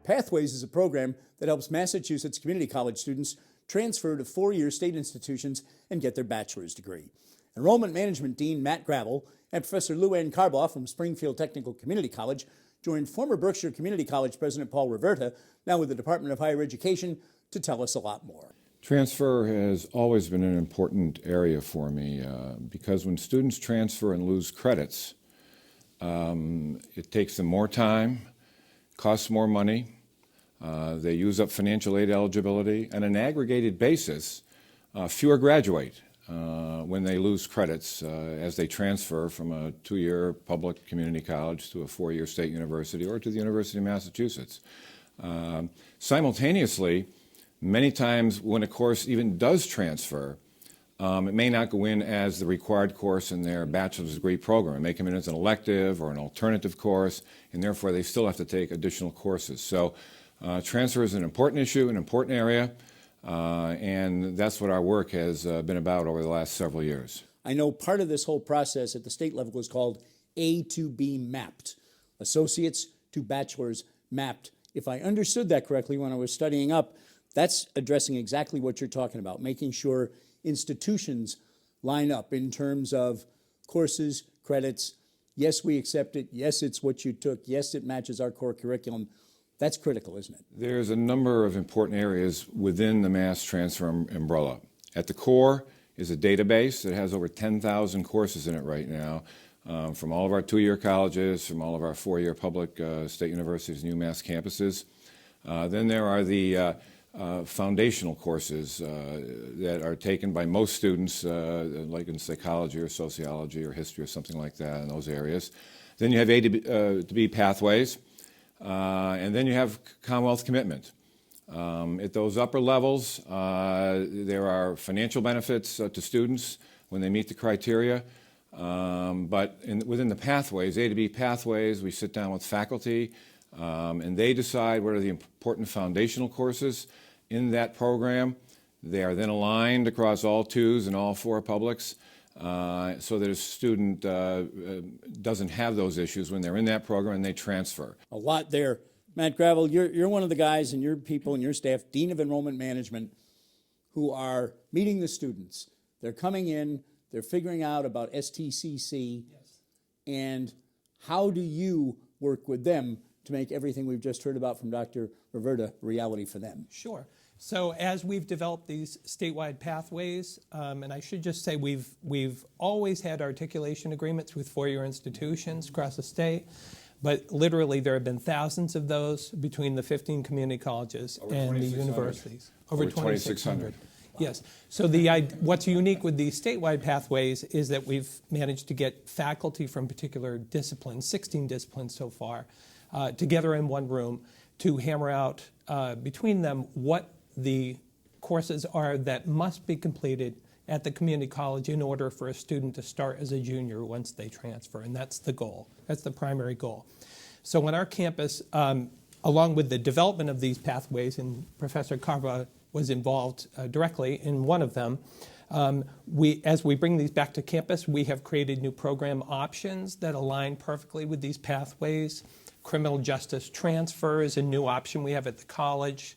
Pathways is a program that helps Massachusetts community college students transfer to four-year state institutions and get their bachelor's degree. Enrollment Management Dean Matt Gravel and Professor LuAnne Carbaugh from Springfield Technical Community College joined former Berkshire Community College President Paul Reverta, now with the Department of Higher Education, to tell us a lot more. Transfer has always been an important area for me because when students transfer and lose credits, it takes them more time, costs more money, they use up financial aid eligibility, and on an aggregated basis, fewer graduate when they lose credits as they transfer from a two-year public community college to a four-year state university or to the University of Massachusetts. Simultaneously, many times when a course even does transfer, it may not go in as the required course in their bachelor's degree program. It may come in as an elective or an alternative course, and therefore they still have to take additional courses. So transfer is an important issue, an important area, and that's what our work has been about over the last several years. I know part of this whole process at the state level is called A to B mapped, associates to bachelor's mapped. If I understood that correctly when I was studying up, that's addressing exactly what you're talking about, making sure institutions line up in terms of courses, credits. Yes, we accept it. Yes, it's what you took. Yes, it matches our core curriculum. That's critical, isn't it? There's a number of important areas within the mass transfer umbrella. At the core is a database that has over 10,000 courses in it right now, from all of our two-year colleges, from all of our four-year public state universities and UMass campuses. Then there are the foundational courses that are taken by most students, like in psychology or sociology or history or something like that in those areas. Then you have A to B pathways, and then you have Commonwealth commitment. At those upper levels, there are financial benefits to students when they meet the criteria, but within the pathways, A to B pathways, we sit down with faculty, and they decide what are the important foundational courses in that program. They are then aligned across all twos and all four publics so that a student doesn't have those issues when they're in that program and they transfer. A lot there. Matt Gravel, you're one of the guys and your people and your staff, Dean of Enrollment Management, who are meeting the students. They're coming in, they're figuring out about STCC, yes. And how do you work with them to make everything we've just heard about from Dr. Reverta reality for them? Sure. So as we've developed these statewide pathways, and I should just say we've always had articulation agreements with four-year institutions across the state, but literally there have been thousands of those between the 15 community colleges and the universities. Over 2,600. Yes. So what's unique with these statewide pathways is that we've managed to get faculty from particular disciplines, 16 disciplines so far, together in one room to hammer out between them what the courses are that must be completed at the community college in order for a student to start as a junior once they transfer, and that's the goal. That's the primary goal. So on our campus, along with the development of these pathways, and Professor Carbaugh was involved directly in one of them, as we bring these back to campus, we have created new program options that align perfectly with these pathways. Criminal justice transfer is a new option we have at the college,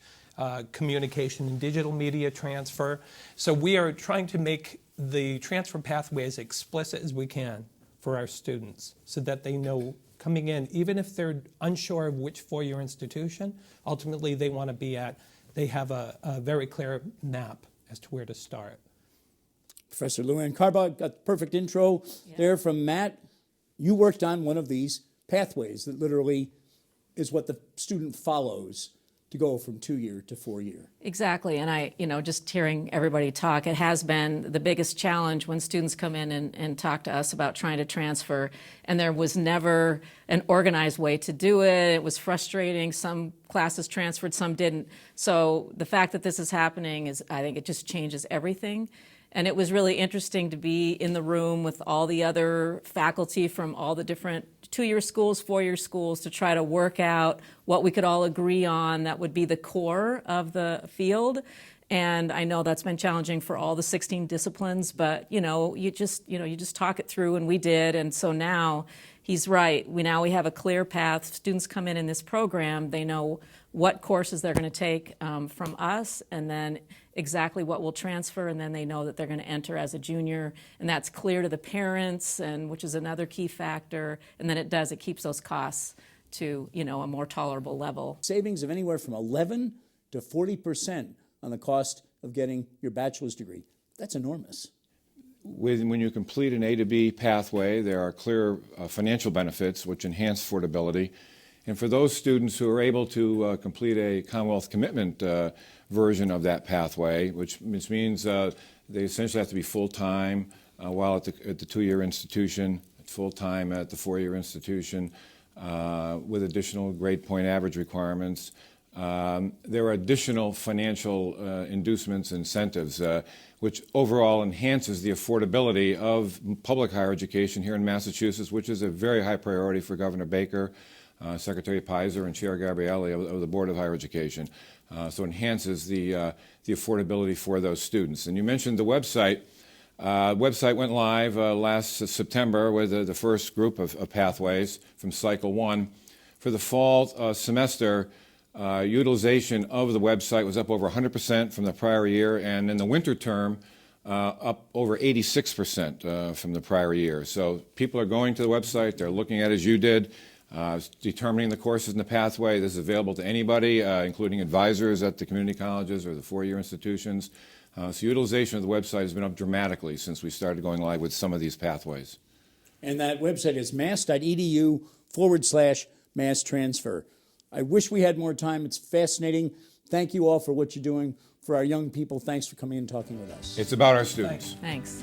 communication and digital media transfer. So we are trying to make the transfer pathway as explicit as we can for our students so that they know coming in, even if they're unsure of which four-year institution ultimately they want to be at, they have a very clear map as to where to start. Professor LuAnne Carbaugh got the perfect intro there from Matt. You worked on one of these pathways that literally is what the student follows to go from 2-year to 4-year. Exactly, and just hearing everybody talk, it has been the biggest challenge when students come in and talk to us about trying to transfer, and there was never an organized way to do it. It was frustrating. Some classes transferred, some didn't. So the fact that this is happening is, I think it just changes everything. And it was really interesting to be in the room with all the other faculty from all the different 2-year schools, 4-year schools, to try to work out what we could all agree on that would be the core of the field. And I know that's been challenging for all the 16 disciplines, but you just talk it through, and we did. And so now he's right. We have a clear path. Students come in this program, they know what courses they're going to take from us, and then exactly what will transfer, and then they know that they're going to enter as a junior, and that's clear to the parents, and which is another key factor. And then it keeps those costs to a more tolerable level. Savings of anywhere from 11 to 40% on the cost of getting your bachelor's degree. That's enormous. When you complete an A to B pathway, there are clear financial benefits which enhance affordability. And for those students who are able to complete a Commonwealth commitment version of that pathway, which means they essentially have to be full-time while at the two-year institution, full-time at the four-year institution, with additional grade point average requirements. There are additional financial inducements, incentives, which overall enhances the affordability of public higher education here in Massachusetts, which is a very high priority for Governor Baker, Secretary Pizer, and Chair Gabrielli of the Board of Higher Education. So it enhances the affordability for those students. And you mentioned the website. Website went live last September with the first group of pathways from Cycle 1. For the fall semester, utilization of the website was up over 100% from the prior year, and in the winter term, up over 86% from the prior year. So people are going to the website, they're looking at it as you did, determining the courses in the pathway. This is available to anybody, including advisors at the community colleges or the four-year institutions. So utilization of the website has been up dramatically since we started going live with some of these pathways. And that website is mass.edu/mass transfer. I wish we had more time. It's fascinating. Thank you all for what you're doing for our young people. Thanks for coming and talking with us. It's about our students. Thanks.